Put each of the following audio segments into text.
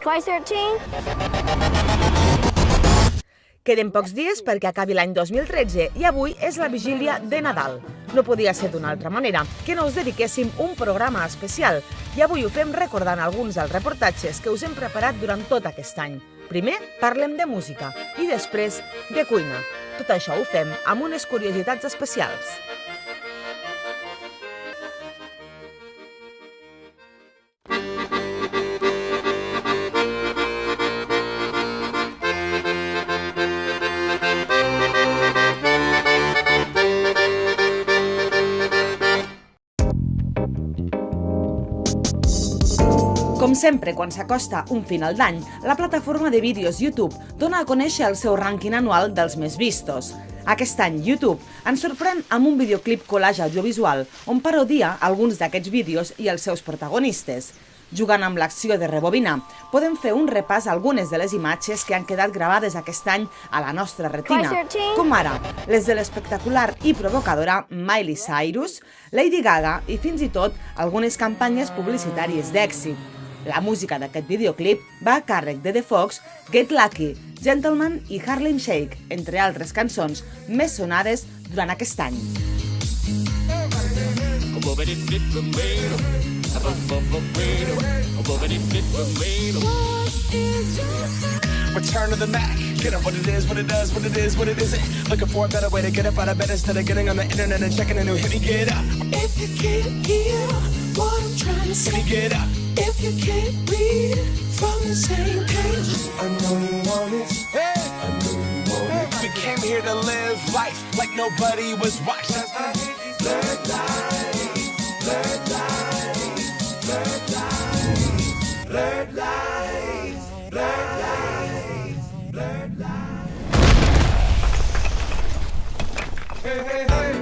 Twice 13? Queden pocs dies perquè acabi l'any 2013 i avui és la vigília de Nadal. No podia ser d'una altra manera que no us dediquéssim un programa especial i avui ho fem recordant alguns dels reportatges que us hem preparat durant tot aquest any. Primer parlem de música i després de cuina. Tot això ho fem amb unes curiositats especials. Com sempre, quan s'acosta un final d'any, la plataforma de vídeos YouTube dona a conèixer el seu rànquing anual dels més vistos. Aquest any, YouTube ens sorprèn amb un videoclip collage audiovisual on parodia alguns d'aquests vídeos i els seus protagonistes. Jugant amb l'acció de rebobinar, podem fer un repàs a algunes de les imatges que han quedat gravades aquest any a la nostra retina, com ara les de l'espectacular i provocadora Miley Cyrus, Lady Gaga i fins i tot algunes campanyes publicitàries d'èxit. La música d'aquest videoclip va a càrrec de The Fox, Get Lucky, Gentleman i Harlem Shake, entre altres cançons més sonades durant aquest any. Return to the Mac. Get up what it is, what it does, what it is, what it isn't. Looking for a better way to get up out of bed instead of getting on the internet and checking a new hit me get up. If you can't hear what I'm trying to say, Hit me get up. if you can't read from the same page, I know you want it. Hey. I know you want it. We came here to live life like nobody was watching. Blurred lines, blurred lines, blurred lines, blurred lines, blurred lines, blurred lines. Hey, hey, hey.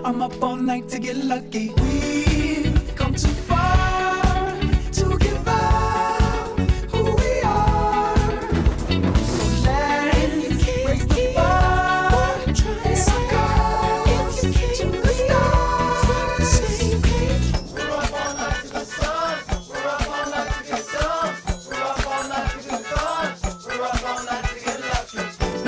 I'm up all night to get lucky. We've come too far to give up who we are. So let's raise the bar and suck up to the stars from the same page. We're up all night to the sun. We're up all night to get some. We're up all night to get fun. We're up all night to get lucky.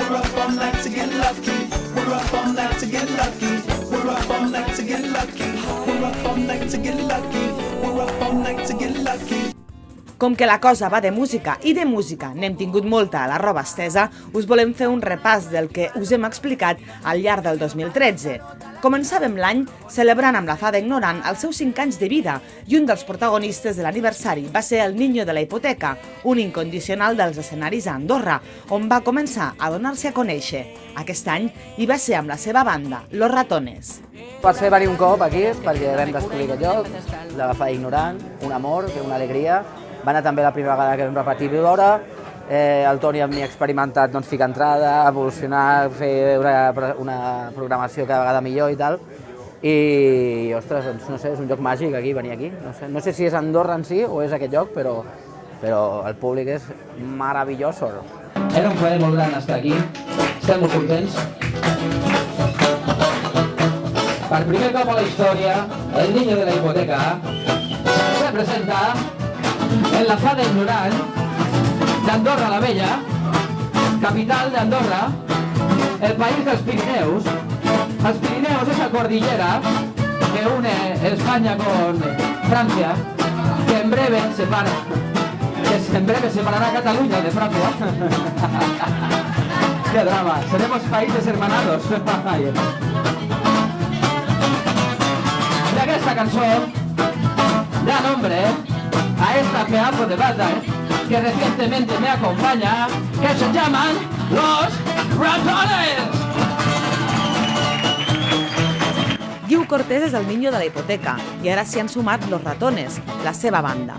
We're up all night to get lucky. We're up all night to get lucky. We're up all night to get lucky. We're up all night to get lucky. We're up all night to get lucky. Com que la cosa va de música i de música n'hem tingut molta a la roba estesa, us volem fer un repàs del que us hem explicat al llarg del 2013. Començàvem l'any celebrant amb la Fada Ignorant els seus 5 anys de vida i un dels protagonistes de l'aniversari va ser el Niño de la Hipoteca, un incondicional dels escenaris a Andorra, on va començar a donar-se a conèixer. Aquest any hi va ser amb la seva banda, Los Ratones. Va ser venir un cop aquí perquè vam descobrir aquest lloc, de la Fada Ignorant, un amor, una alegria. Va anar també la primera vegada que vam repetir l'hora. El Toni amb mi ha experimentat ficar entrada, evolucionar, fer una programació cada vegada millor i tal. I, ostres, doncs, no sé, és un lloc màgic aquí, venir aquí. No sé si és Andorra en si o és aquest lloc, però el públic és maravilloso. Era un plaer molt gran estar aquí, estem molt contents. Per primer cop a la història, el Niño de la Hipoteca se presenta en la Fada Ignorant d'Andorra la Vella, capital d'Andorra, el país dels Pirineus. Els Pirineus es la cordillera que une España con Francia, que en breve separará Cataluña de Francia. ¡Qué drama! Seremos países hermanados. Y aquesta cançó da nombre a esta pedazo de banda que recientemente me acompaña, que se llaman Los Ratones. Guiu Cortés és el Niño de la Hipoteca i ara s'hi han sumat Los Ratones, la seva banda.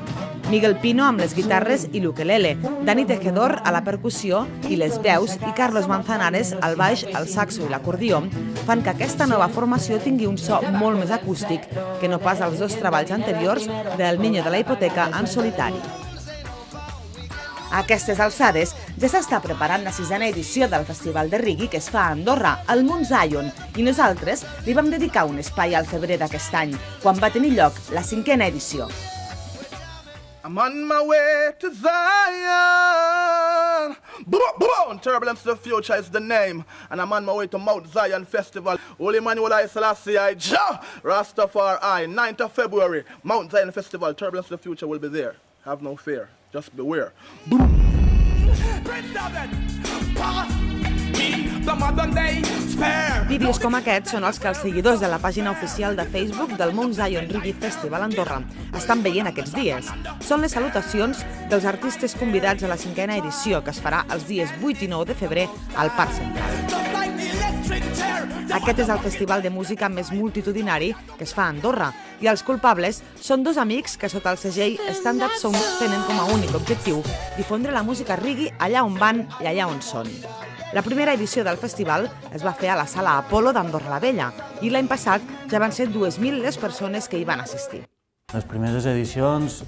Miguel Pino amb les guitarres i l'ukelele, Dani Tejedor a la percussió i les veus i Carlos Manzanares al baix, el saxo i l'acordió fan que aquesta nova formació tingui un so molt més acústic que no pas els dos treballs anteriors del Niño de la Hipoteca en solitari. A aquestes alçades ja s'està preparant la 6a edició del Festival de Reggae que es fa a Andorra, al Mount Zion, i nosaltres li vam dedicar un espai al febrer d'aquest any, quan va tenir lloc la 5a edició. I'm on my way to Zion. Turbulence to the Future is the name. And I'm on my way to Mount Zion Festival. Holy Emmanuel I Selassie I Jah Rastafari. 9th of February, Mount Zion Festival. Turbulence to the Future will be there. Have no fear. Just beware. Vídeos com aquests són els que els seguidors de la pàgina oficial de Facebook del Mount Zion Reggae Festival Andorra estan veient aquests dies. Són les salutacions dels artistes convidats a la 5a edició, que es farà els dies 8 i 9 de febrer al Parc Central. Aquest és el festival de música més multitudinari que es fa a Andorra i els culpables són dos amics que sota el segell Standard Sound tenen com a únic objectiu difondre la música reggae allà on van i allà on són. La primera edició del festival es va fer a la Sala Apolo d'Andorra la Vella i l'any passat ja van ser 2.000 les persones que hi van assistir. Les primeres edicions,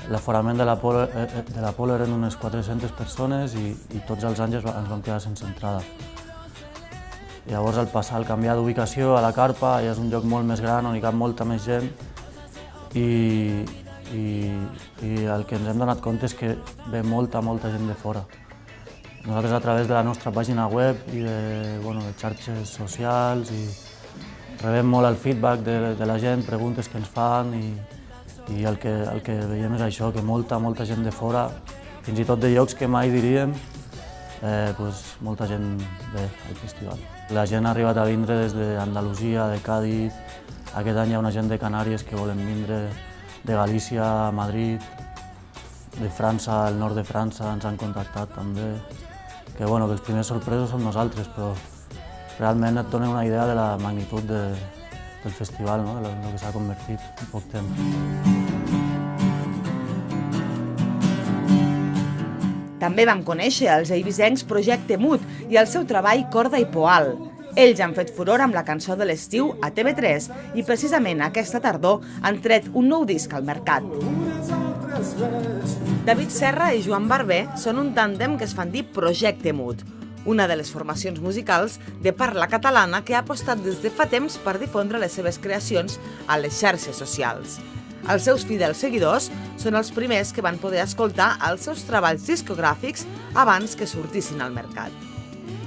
l'aforament de l'Apolo eren unes 400 persones i tots els anys ens vam quedar sense entrada. Llavors, al canviar d'ubicació a la carpa, ja és un lloc molt més gran on hi cap molta més gent i el que ens hem donat compte és que ve molta gent de fora. Nosaltres, a través de la nostra pàgina web i de xarxes socials, rebem molt el feedback de la gent, preguntes que ens fan i el que veiem és això, que molta gent de fora, fins i tot de llocs que mai diríem, molta gent ve al festival. La gent ha arribat a vindre des d'Andalusia, de Cádiz, aquest any hi ha una gent de Canàries que volen vindre, de Galícia, Madrid, de França, el nord de França ens han contactat també. Que els primers sorpresos som nosaltres, però realment et dona una idea de la magnitud del festival, de lo que s'ha convertit en poc temps. També vam conèixer els eivissencs Projecte Mut i el seu treball Corda i Poal. Ells han fet furor amb la cançó de l'estiu a TV3 i precisament aquesta tardor han tret un nou disc al mercat. David Serra i Joan Barber són un tàndem que es fan dir Projecte Mut, una de les formacions musicals de parla catalana que ha apostat des de fa temps per difondre les seves creacions a les xarxes socials. Els seus fidels seguidors són els primers que van poder escoltar els seus treballs discogràfics abans que sortissin al mercat.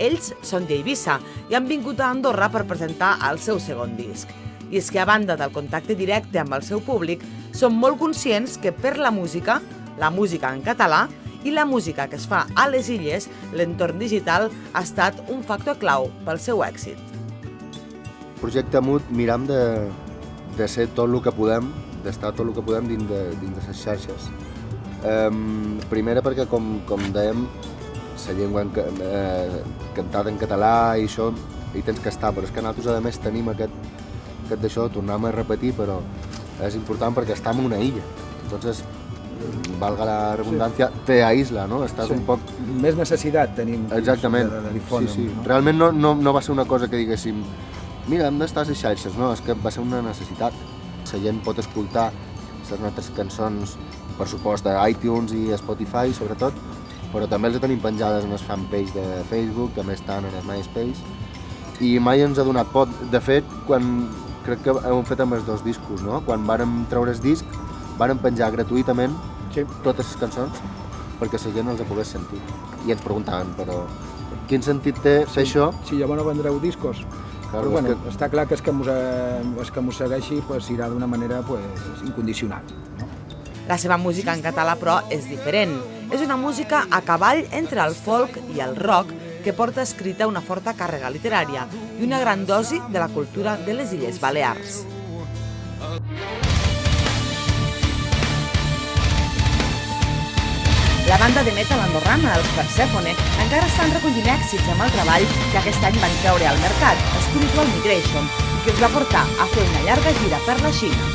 Ells són d'Eivissa i han vingut a Andorra per presentar el seu segon disc. I és que, a banda del contacte directe amb el seu públic, són molt conscients que per la música en català i la música que es fa a les illes, l'entorn digital ha estat un factor clau pel seu èxit. Projecte Mut miram de ser tot el que podem, d'estar tot el que podem dins de les xarxes. Primera perquè, com dèiem, la llengua cantada en català i això hi tens que estar, però és que nosaltres a més tenim aquest d'això, tornem a repetir, però és important perquè estem en una illa, entonces valga la redundància, te aísla, no? Estàs un poc... Més necessitat tenim de difondre. Sí. Realment no va ser una cosa que diguéssim mira, hem d'estar a les xarxes, no, és que va ser una necessitat. La gent pot escoltar les nostres cançons, per supost, a iTunes i a Spotify, sobretot, però també els tenim penjades en el fanpage de Facebook, també estan en el MySpace, i mai ens ha donat por. De fet, crec que hem fet amb els dos discos, no? Quan vàrem treure el disc, vàrem penjar gratuïtament totes les cançons perquè la gent els pogués sentir. I ens preguntaven, però quin sentit té fer això? Si llavors no vendreu discos. Però bueno, està clar que que mos segueixi irà d'una manera incondicional. La seva música en català, però, és diferent. És una música a cavall entre el folk i el rock que porta escrita una forta càrrega literària i una gran dosi de la cultura de les Illes Balears. La banda de metal andorrana, els Persephone, encara estan recollint èxits amb el treball que aquest any van treure al mercat, Spiritual Migration, i que els va portar a fer una llarga gira per la Xina.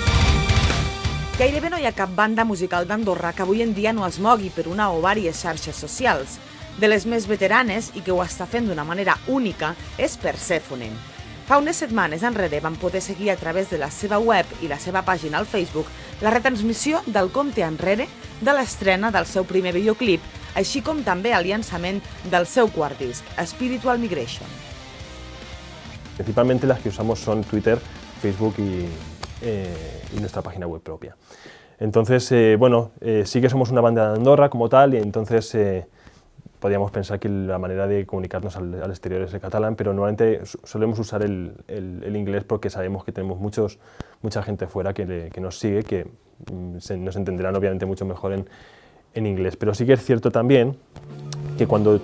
Gairebé no hi ha cap banda musical d'Andorra que avui en dia no es mogui per una o diverses xarxes socials. De les més veteranes, i que ho està fent d'una manera única, és Persephone. Fa unes setmanes enrere vam poder seguir a través de la seva web i la seva pàgina al Facebook la retransmissió del compte enrere de l'estrena del seu primer videoclip, així com també el llançament del seu quart disc, Spiritual Migration. Principalmente las que usamos son Twitter, Facebook y nuestra página web propia. Entonces, bueno, sí que somos una banda de Andorra como tal, y entonces podríamos pensar que la manera de comunicarnos al exterior es el catalán, pero normalmente solemos usar el inglés porque sabemos que tenemos mucha gente fuera que nos sigue, que nos entenderán obviamente mucho mejor en inglés. Pero sí que es cierto también que cuando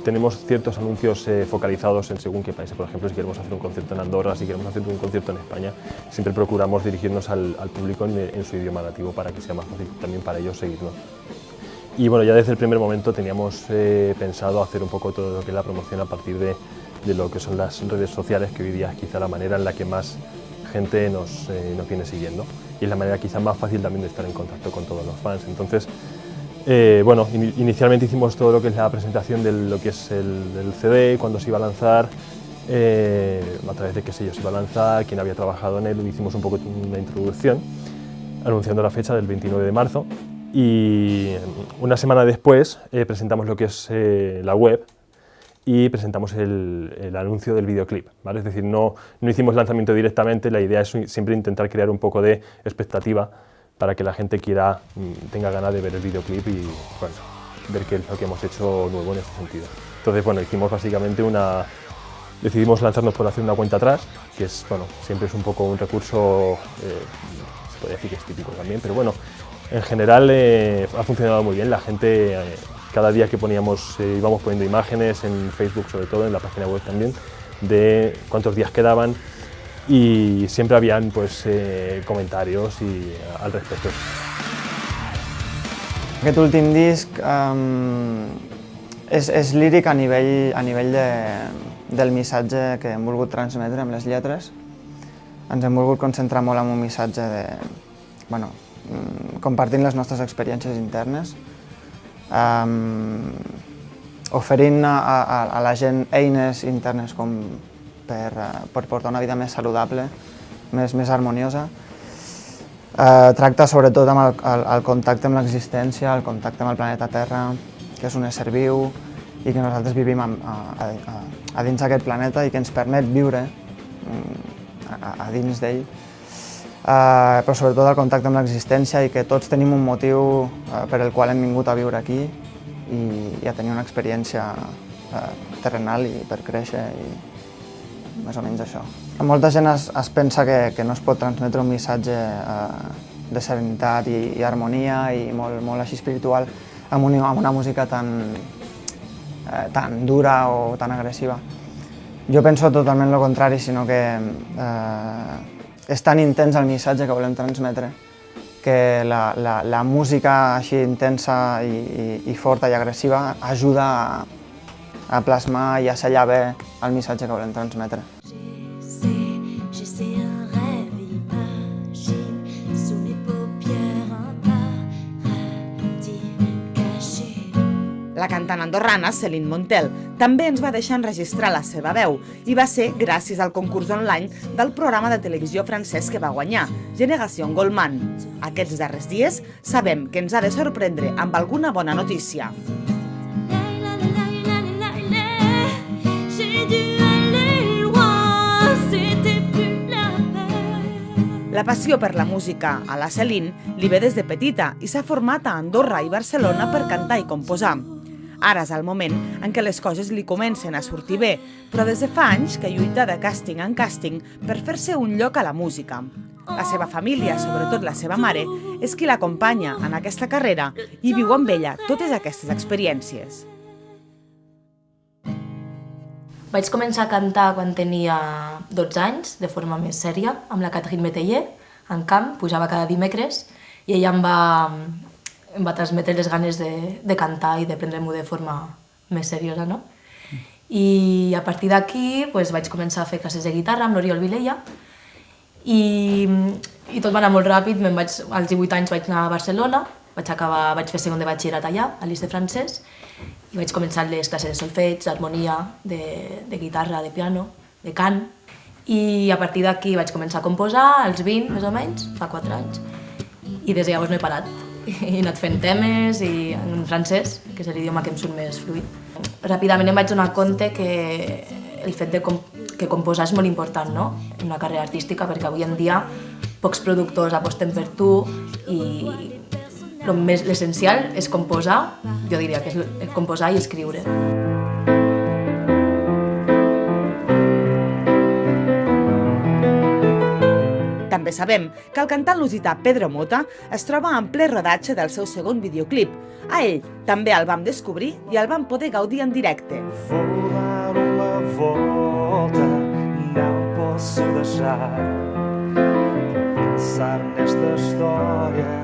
tenemos ciertos anuncios focalizados en según qué países, por ejemplo, si queremos hacer un concierto en Andorra, si queremos hacer un concierto en España, siempre procuramos dirigirnos al público en su idioma nativo para que sea más fácil también para ellos seguirnos. Y bueno, ya desde el primer momento teníamos pensado hacer un poco todo lo que es la promoción a partir de lo que son las redes sociales, que hoy día es quizá la manera en la que más gente nos viene siguiendo, y es la manera quizá más fácil también de estar en contacto con todos los fans. Entonces, bueno, inicialmente hicimos todo lo que es la presentación de lo que es el CD, cuando se iba a lanzar, a través de qué sello se iba a lanzar, quién había trabajado en él. Hicimos un poco una introducción anunciando la fecha del 29 de marzo, y una semana después presentamos lo que es la web y presentamos el anuncio del videoclip, ¿vale? Es decir, no hicimos lanzamiento directamente. La idea es siempre intentar crear un poco de expectativa para que la gente tenga ganas de ver el videoclip y bueno, ver qué es lo que hemos hecho nuevo en este sentido. Entonces, bueno, hicimos básicamente decidimos lanzarnos por hacer una cuenta atrás, que es, bueno, siempre es un poco un recurso, se podría decir que es típico también, pero bueno, en general ha funcionado muy bien. La gente, cada día que íbamos poniendo imágenes en Facebook, sobre todo en la página web también, de cuántos días quedaban, y siempre habían pues comentarios al respecto. Aquest últim disc és líric a nivell del missatge que hem volgut transmetre amb les lletres. Ens hem volgut concentrar molt en un missatge de, bueno, compartint les nostres experiències internes, oferint a la gent eines internes com per portar una vida més saludable, més harmoniosa. Tracta sobretot amb el contacte amb l'existència, el contacte amb el planeta Terra, que és un ésser viu i que nosaltres vivim a dins d'aquest planeta i que ens permet viure a dins d'ell, però sobretot el contacte amb l'existència, i que tots tenim un motiu per el qual hem vingut a viure aquí i a tenir una experiència terrenal i per créixer, i més o menys això. Molta gent es pensa que no es pot transmetre un missatge de serenitat i harmonia i molt així espiritual amb una música tan dura o tan agressiva. Jo penso totalment el contrari, sinó que és tan intens el missatge que volem transmetre que la música així intensa i forta i agressiva ajuda a plasmar i a sellar bé el missatge que volem transmetre. La cantant andorrana, Céline Montel, també ens va deixar enregistrar la seva veu, i va ser gràcies al concurs online del programa de televisió francès que va guanyar, Génération Goldman. Aquests darrers dies sabem que ens ha de sorprendre amb alguna bona notícia. La passió per la música a la Céline li ve des de petita i s'ha format a Andorra i Barcelona per cantar i composar. Ara és el moment en què les coses li comencen a sortir bé, però des de fa anys que lluita de càsting en càsting per fer-se un lloc a la música. La seva família, sobretot la seva mare, és qui l'acompanya en aquesta carrera i viu amb ella totes aquestes experiències. Vaig començar a cantar quan tenia 12 anys, de forma més sèria, amb la Catherine Métayer, en camp, pujava cada dimecres, i ella em va transmetre les ganes de cantar i de prendre-m'ho de forma més seriosa, no? I a partir d'aquí vaig començar a fer classes de guitarra amb l'Oriol Vilella, i tot va anar molt ràpid. Als 18 anys vaig anar a Barcelona, vaig fer segon de batxillerat allà, a l'Is de Francès, i vaig començar les classes de solfeig, d'harmonia, de guitarra, de piano, de cant, i a partir d'aquí vaig començar a composar, als 20 més o menys, fa 4 anys, i des de llavors no he parat. he anat fent temes i en francès, que és l'idioma que em surt més fluid. Ràpidament em vaig donar compte que el fet que composar és molt important, no?, en una carrera artística, perquè avui en dia pocs productors aposten per tu i l'essencial és composar, jo diria que és composar i escriure. També sabem que el cantant lusità Pedro Mota es troba en ple rodatge del seu segon videoclip. A ell també el vam descobrir i el vam poder gaudir en directe. Vou dar uma volta, não posso deixar pensar nesta história.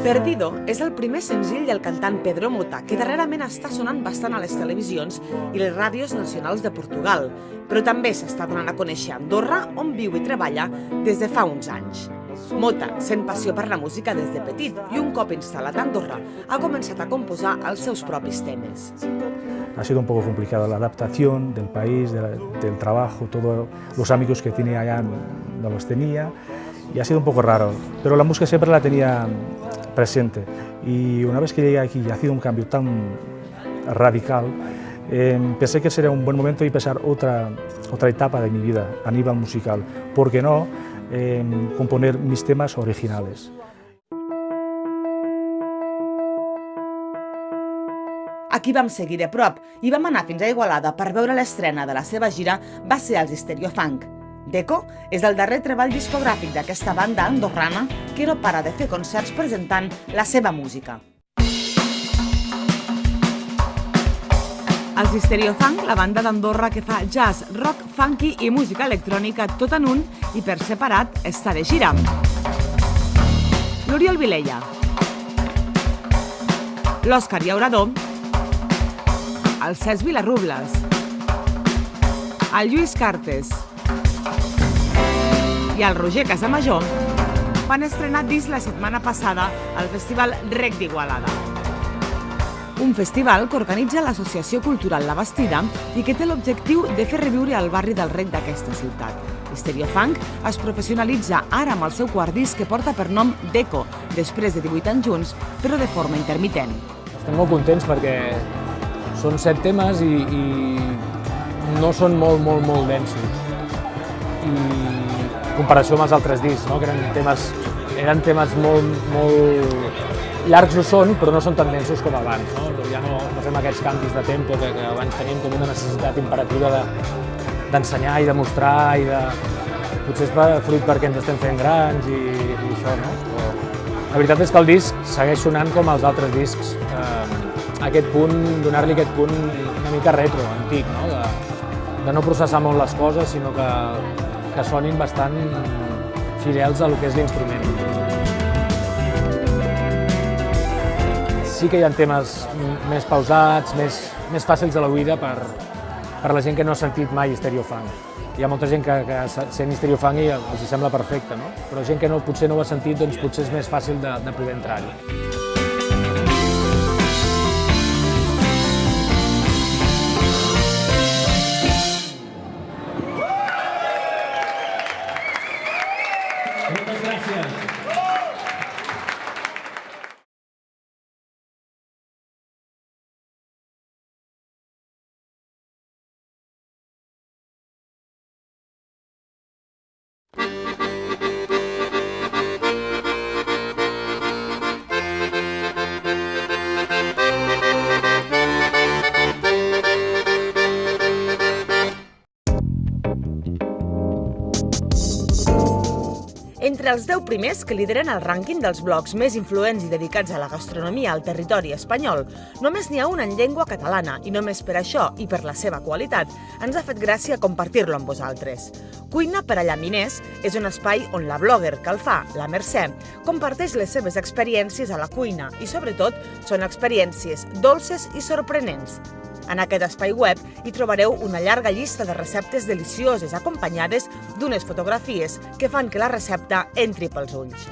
Perdido és el primer senzill del cantant Pedro Mota, que darrerament està sonant bastant a les televisions i les ràdios nacionals de Portugal, però també s'està donant a conèixer a Andorra, on viu i treballa des de fa uns anys. Mota sent passió per la música des de petit i un cop instal·lat a Andorra ha començat a composar els seus propis temes. Ha sido un poco complicada la adaptación del país, del trabajo, todos los amigos que tenía allá no los tenía y ha sido un poco raro, pero la música siempre la tenía presente y una vez que llegué aquí y ha sido un cambio tan radical, pensé que sería un buen momento de empezar otra etapa de mi vida a nivel musical, ¿por qué no componer mis temas originales? Aquí vam seguir de prop i vam anar fins a Igualada per veure l'estrena de la seva gira va ser els Stereofunk. Deco és el darrer treball discogràfic d'aquesta banda andorrana que no para de fer concerts presentant la seva música. Els Stereofunk, la banda d'Andorra que fa jazz, rock, funky i música electrònica tot en un i per separat està de gira. L'Oriol Vilella, l'Òscar Llaurador, el Cesc Vilarrubles, el Lluís Cartes i el Roger Casamajor van estrenar disc la setmana passada al Festival Rec d'Igualada. Un festival que organitza l'Associació Cultural La Bastida i que té l'objectiu de fer reviure el barri del Rec d'aquesta ciutat. Stereofunk es professionalitza ara amb el seu quart disc que porta per nom Deco, després de 18 anys junts, però de forma intermitent. Estem molt contents perquè són 7 temes i no són molt densos. I en comparació amb els altres discs, no? Que eren temes molt llargs ho són, però no són tan densos com abans. No? Ja no fem aquests canvis de tempo que abans teníem com una necessitat imperativa d'ensenyar i de mostrar i de... Potser és fruit perquè ens estem fent grans i això, no? Però la veritat és que el disc segueix sonant com els altres discs. Aquest punt, donar-li aquest punt una mica retro, antic, no? De no processar molt les coses, sinó que sonin bastant fidels a lo que és l'instrument. Sí que hi ha temes més pausats, més fàcils a l'oïda per la gent que no ha sentit mai Stereofunk. Hi ha molta gent que sent Stereofunk i els sembla perfecte, no? Però gent que potser no ho ha sentit, doncs potser és més fàcil de poder entrar-hi. Entre els 10 primers que lideren el rànquing dels blogs més influents i dedicats a la gastronomia al territori espanyol, només n'hi ha un en llengua catalana i només per això i per la seva qualitat ens ha fet gràcia compartir-lo amb vosaltres. Cuina per a Llaminers és un espai on la blogger que el fa, la Mercè, comparteix les seves experiències a la cuina i, sobretot, són experiències dolces i sorprenents. En aquest espai web hi trobareu una llarga llista de receptes delicioses acompanyades d'unes fotografies que fan que la recepta entri pels ulls.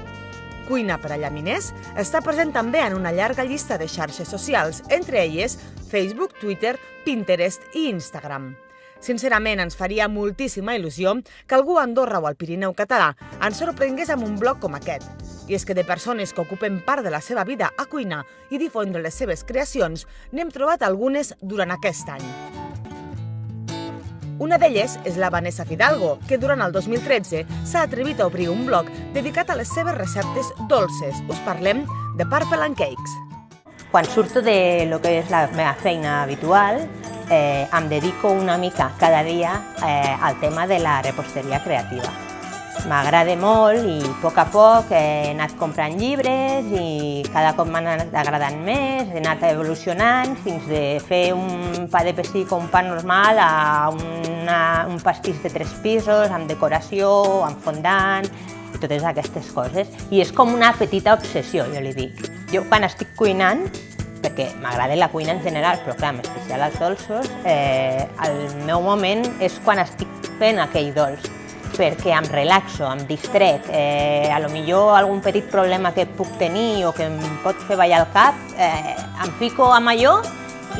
Cuina per a Llaminers està present també en una llarga llista de xarxes socials, entre elles Facebook, Twitter, Pinterest i Instagram. Sincerament, ens faria moltíssima il·lusió que algú a Andorra o al Pirineu català ens sorprengués amb un blog com aquest. I és que de persones que ocupen part de la seva vida a cuinar i difondre les seves creacions, n'hem trobat algunes durant aquest any. Una d'elles és la Vanessa Fidalgo, que durant el 2013 s'ha atrevit a obrir un blog dedicat a les seves receptes dolces. Us parlem de Purple and Cakes. Quan surto de lo que és la meva feina habitual, em dedico una mica cada dia al tema de la reposteria creativa. M'agrada molt i a poc he anat comprant llibres i cada cop m'han anat agradant més, he anat evolucionant fins de fer un pa de pessic o un pa normal a un pastís de 3 pisos, amb decoració, amb fondant i totes aquestes coses. I és com una petita obsessió, jo li dic. Jo quan estic cuinant, perquè m'agrada la cuina en general, però clar, en especial els dolços, el meu moment és quan estic fent aquell dolç, perquè em relaxo, em distrec, a lo millor algun petit problema que puc tenir o que em pot fer ballar el cap, em fico amb allò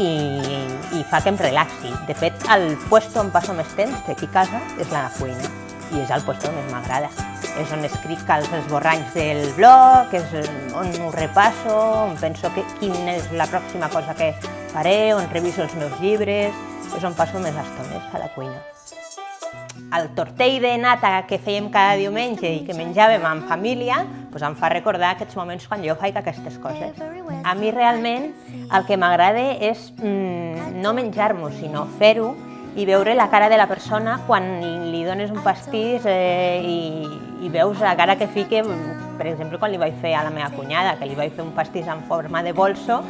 i fa que em relaxi. De fet, el puesto on passo més temps d'aquí a casa és la cuina i és el puesto on més m'agrada. És on escric els esborranys del blog, és on ho repasso, on penso quina és la pròxima cosa que faré, on reviso els meus llibres, és on passo més estones a la cuina. El tortell de nata que fèiem cada diumenge i que menjàvem en família em fa recordar aquests moments quan jo faig aquestes coses. A mi realment el que m'agrada és no menjar-m'ho, sinó fer-ho i veure la cara de la persona quan li dones un pastís i veus la cara que fica, per exemple, quan li vaig fer a la meva cunyada, que li vaig fer un pastís en forma de bolso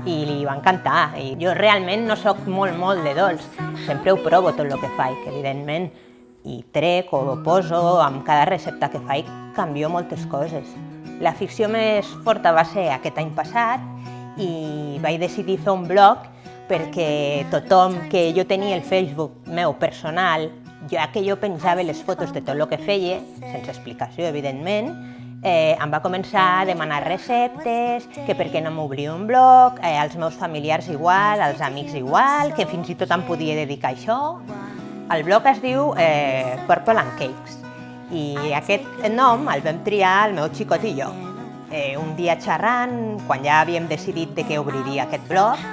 i li va encantar. Jo realment no soc molt de dolç, sempre ho provo tot el que faig, evidentment, i trec o ho poso, amb cada recepta que faig canvio moltes coses. La ficció més forta va ser aquest any passat i vaig decidir fer un blog perquè tothom que jo tenia el Facebook meu personal, ja que jo penjava les fotos de tot el que feia, sense explicació, evidentment, em va començar a demanar receptes, que per què no m'obria un blog, als meus familiars igual, als amics igual, que fins i tot em podia dedicar a això. El blog es diu Purple and Cakes i aquest nom el vam triar el meu xicot i jo. Un dia xerrant, quan ja havíem decidit que obriria aquest blog,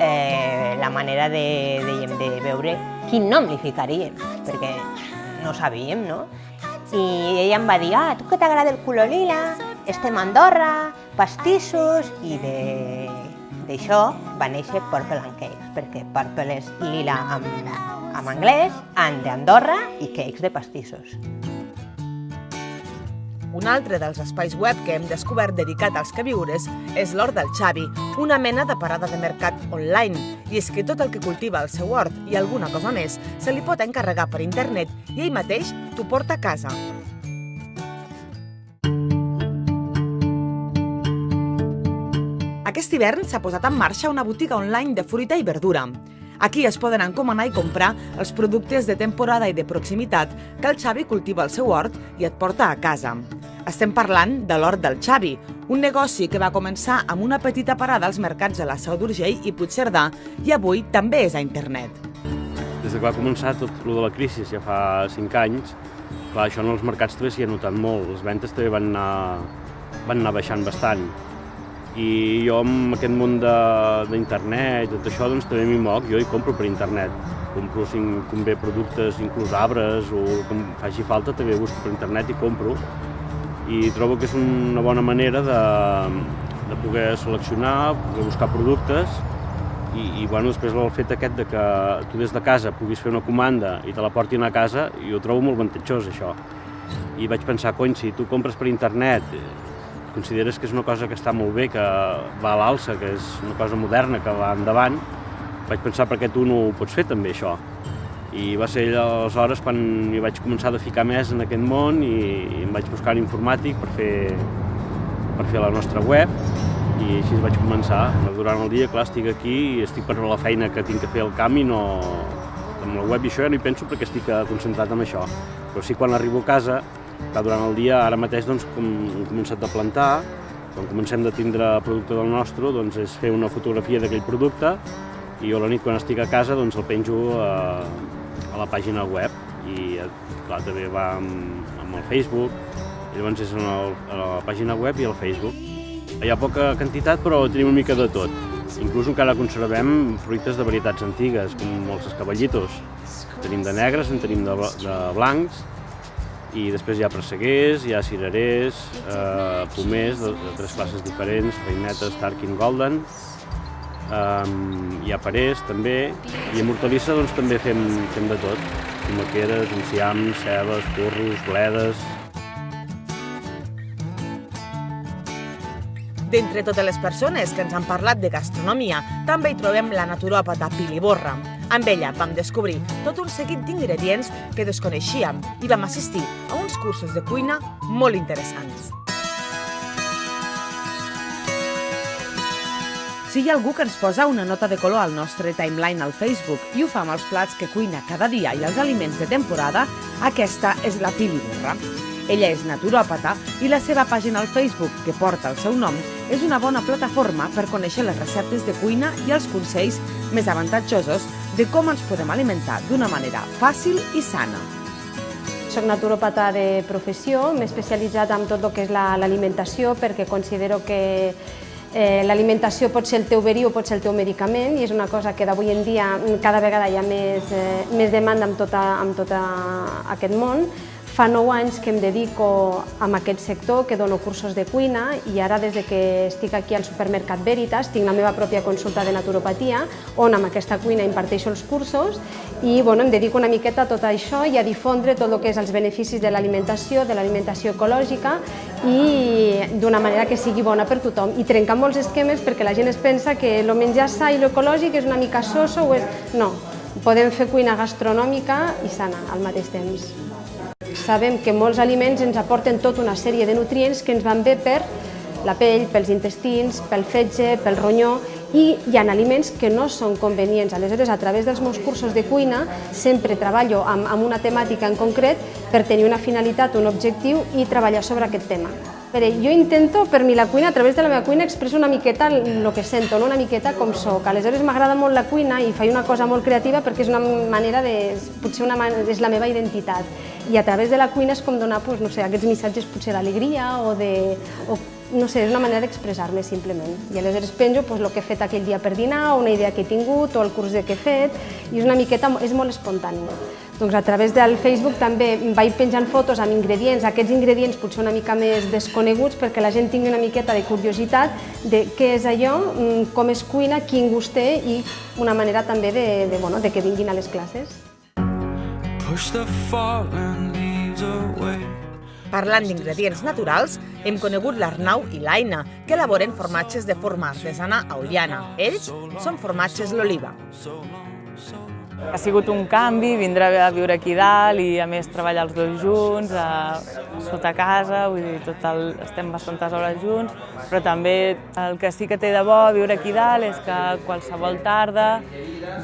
la manera de veure quin nom li ficaríem, perquè no sabíem, no? I ella em va dir, tu que t'agrada el color lila, estem a Andorra, pastissos, i d'això va néixer Purple and Cakes, perquè Purple és lila en anglès, and d'Andorra i cakes de pastissos. Un altre dels espais web que hem descobert dedicat als queviures és l'hort del Xavi, una mena de parada de mercat online. I és que tot el que cultiva al seu hort i alguna cosa més se li pot encarregar per internet i ell mateix t'ho porta a casa. Aquest hivern s'ha posat en marxa una botiga online de fruita i verdura. Aquí es poden encomanar i comprar els productes de temporada i de proximitat que el Xavi cultiva al seu hort i et porta a casa. Estem parlant de l'hort del Xavi, un negoci que va començar amb una petita parada als mercats de la Seu d'Urgell i Puigcerdà i avui també és a internet. Des que va començar tot el de la crisi, ja fa 5 anys, clar, això en els mercats també s'hi ha notat molt, les ventes també van anar baixant bastant. I jo amb aquest món d'internet i tot això doncs també m'hi moc, jo hi compro per internet. Compro si em convé productes, inclús arbres o que em faci falta, també busco per internet i compro. I trobo que és una bona manera de poder seleccionar, poder buscar productes i bueno, després el fet aquest de que tu des de casa puguis fer una comanda i te la portin a casa, jo ho trobo molt avantatjós això. I vaig pensar, cony, si tu compres per internet, consideres que és una cosa que està molt bé, que va a l'alça, que és una cosa moderna, que va endavant, vaig pensar per què tu no ho pots fer també això. I va ser aleshores quan hi vaig començar a ficar més en aquest món i em vaig buscar un informàtic per fer la nostra web i així vaig començar. Durant el dia, clar, estic aquí i estic per la feina que tinc que fer al camp i no... Amb la web i això ja no hi penso perquè estic concentrat en això. Però sí quan arribo a casa, que durant el dia, ara mateix, doncs, hem començat a plantar, quan comencem a tindre producte del nostre, doncs és fer una fotografia d'aquell producte i jo a la nit, quan estic a casa, doncs el penjo la pàgina web i clar, també va amb el Facebook, i llavors és a la pàgina web i al Facebook. Hi ha poca quantitat però tenim una mica de tot. Inclús encara conservem fruites de varietats antigues, com els escaballitos. Tenim de negres, en tenim de blancs, i després hi ha presseguers, hi ha cirerers, pomers de 3 classes diferents, reinetes, Tarkin, Golden, hi ha perers també, i amb hortalissa doncs, també fem de tot, tomaqueres, enciams, cebes, porros, bledes. D'entre totes les persones que ens han parlat de gastronomia, també hi trobem la naturòpata Pili Borra. Amb ella vam descobrir tot un seguit d'ingredients que desconeixíem i vam assistir a uns cursos de cuina molt interessants. Si hi ha algú que ens posa una nota de color al nostre timeline al Facebook i ho fa amb els plats que cuina cada dia i els aliments de temporada, aquesta és la Pili Borra. Ella és naturòpata i la seva pàgina al Facebook, que porta el seu nom, és una bona plataforma per conèixer les receptes de cuina i els consells més avantatjosos de com ens podem alimentar d'una manera fàcil i sana. Soc naturòpata de professió, m'he especialitzat en tot el que és l'alimentació perquè considero que l'alimentació pot ser el teu verí o pot ser el teu medicament i és una cosa que d'avui en dia cada vegada hi ha més demanda en tot aquest món. Fa 9 anys que em dedico a aquest sector, que dono cursos de cuina i ara des que estic aquí al supermercat Veritas tinc la meva pròpia consulta de naturopatia on amb aquesta cuina imparteixo els cursos i em dedico una miqueta a tot això i a difondre tot el que és els beneficis de l'alimentació ecològica i d'una manera que sigui bona per tothom i trencar molts esquemes perquè la gent es pensa que el menjar sa i l'ecològic és una mica soso o és... No, podem fer cuina gastronòmica i sana al mateix temps. Sabem que molts aliments ens aporten tota una sèrie de nutrients que ens van bé per la pell, pels intestins, pel fetge, pel ronyó i hi ha aliments que no són convenients. Aleshores, a través dels meus cursos de cuina sempre treballo amb una temàtica en concret per tenir una finalitat, un objectiu i treballar sobre aquest tema. Jo intento, per mi la cuina, a través de la meva cuina, expresso una miqueta el que sento, una miqueta com soc. Aleshores m'agrada molt la cuina i faig una cosa molt creativa perquè és una manera de... potser és la meva identitat. I a través de la cuina és com donar, no sé, aquests missatges potser d'alegria o de... no sé, és una manera d'expressar-me simplement. I aleshores penjo el que he fet aquell dia per dinar, o una idea que he tingut, o el curs que he fet, i és una miqueta, és molt espontani. Doncs a través del Facebook també vaig penjant fotos amb ingredients, aquests ingredients potser una mica més desconeguts perquè la gent tingui una miqueta de curiositat de què és allò, com es cuina, quin gust té i una manera també de que vinguin a les classes. Parlant d'ingredients naturals, hem conegut l'Arnau i l'Aina, que elaboren formatges de forma artesana a Oliana. Ells són formatges l'Oliva. Ha sigut un canvi, vindre a viure aquí dalt i a més treballar els dos junts, sota casa, vull dir, estem bastantes hores junts, però també el que sí que té de bo viure aquí dalt és que qualsevol tarda,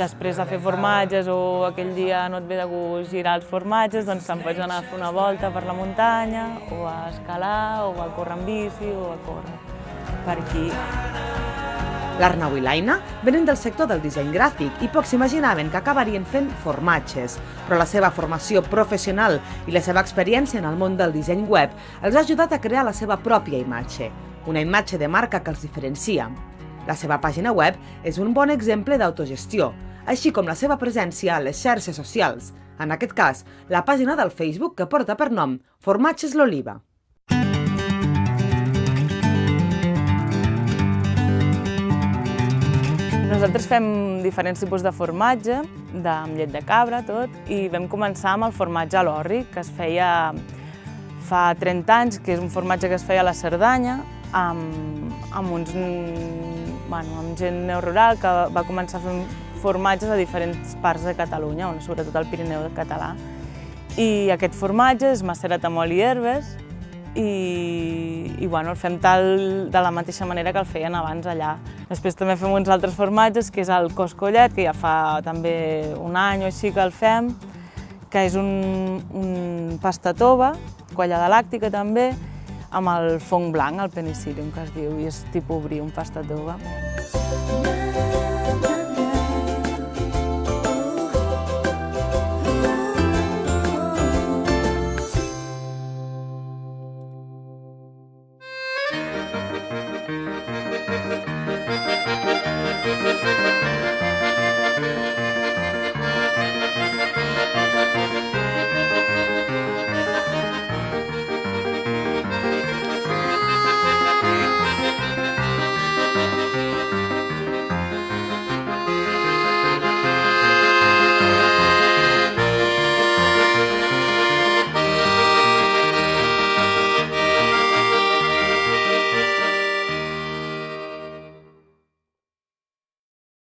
després de fer formatges o aquell dia no et ve de gust girar els formatges, doncs te'n pots anar a fer una volta per la muntanya o a escalar o a córrer amb bici o a córrer per aquí. L'Arnau i l'Aina venen del sector del disseny gràfic i pocs s'imaginaven que acabarien fent formatges, però la seva formació professional i la seva experiència en el món del disseny web els ha ajudat a crear la seva pròpia imatge, una imatge de marca que els diferencia. La seva pàgina web és un bon exemple d'autogestió, així com la seva presència a les xarxes socials, en aquest cas, la pàgina del Facebook que porta per nom Formatges l'Oliva. Nosaltres fem diferents tipus de formatge, amb llet de cabra, tot, i vam començar amb el formatge a l'orri, que es feia fa 30 anys, que és un formatge que es feia a la Cerdanya, amb gent neorural que va començar a fer formatges a diferents parts de Catalunya, sobretot al Pirineu català. I aquest formatge és macerat amb oli i herbes, i el fem de la mateixa manera que el feien abans allà. Després també fem uns altres formatges, que és el coscollet, que ja fa també un any o així que el fem, que és un pasta tova, quallada làctica també, amb el fong blanc, el penicillium, que es diu, i és tipus brie, un pasta tova. Thank you.